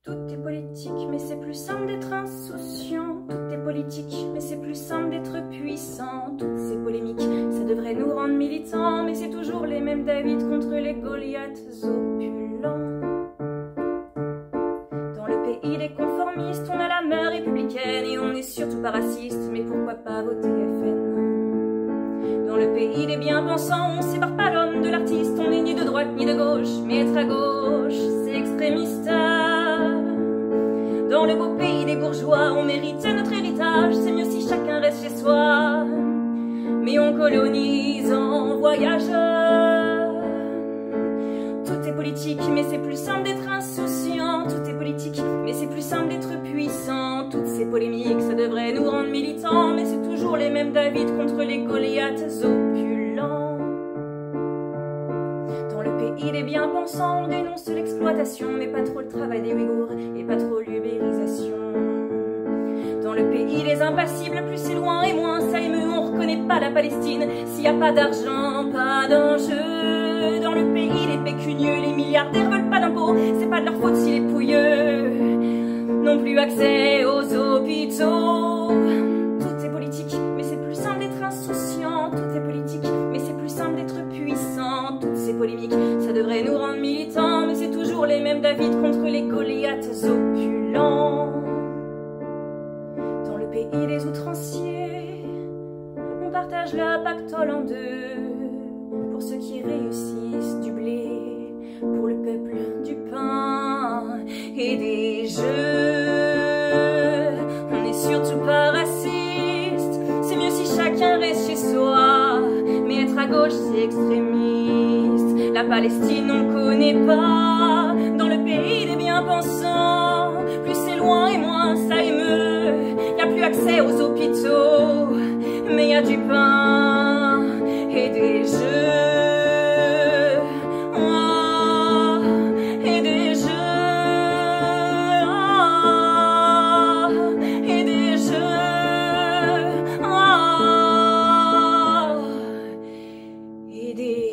Tout est politique, mais c'est plus simple d'être insouciant. Tout est politique, mais c'est plus simple d'être puissant. Toutes ces polémiques, ça devrait nous rendre militants, mais c'est toujours les mêmes David contre les Goliaths opulents. Dans le pays des conformistes, on a la main républicaine et on n'est surtout pas raciste, mais pourquoi pas voter FN? Dans le pays des bien-pensants, on sépare pas l'homme de l'artiste, on n'est ni de droite ni de gauche, mais être à gauche, c'est extrémiste. Dans le beau pays des bourgeois, on mérite notre héritage, c'est mieux si chacun reste chez soi, mais on colonise en voyageur. Tout est politique, mais c'est plus simple d'être insouciant. Tout est politique, mais c'est plus simple d'être puissant. Toutes ces polémiques, ça devrait nous rendre militants, mais c'est toujours les mêmes David contre les Goliaths opulents. Dans le pays des bien-pensants, on dénonce l'exploitation, mais pas trop le travail des Ouïghours et pas trop l'ubérisation. Dans le pays des impassibles, plus c'est loin et moins ça émeut, on reconnaît pas la Palestine s'il n'y a pas d'argent, pas d'enjeu. Dans le pays des pécunieux, les milliardaires veulent pas d'impôts, c'est pas de leur faute si les pouilleux n'ont plus accès aux hôpitaux. Tout est politique, mais c'est plus simple d'être insouciant. Tout est politique, mais c'est plus simple d'être puissant. Toutes ces polémiques, ça devrait nous rendre militants, mais c'est toujours les mêmes David contre les Goliaths opulents. Dans le pays des outranciers, on partage la pactole en deux. Pour ceux qui réussissent, du blé, pour le peuple, du pain et des jeux. On n'est surtout pas raciste, c'est mieux si chacun reste chez soi, mais être à gauche c'est extrémiste. La Palestine on connaît pas, dans le pays des bien-pensants, plus c'est loin et moins ça émeut. Y a plus accès aux hôpitaux, mais y a du pain et des jeux. Des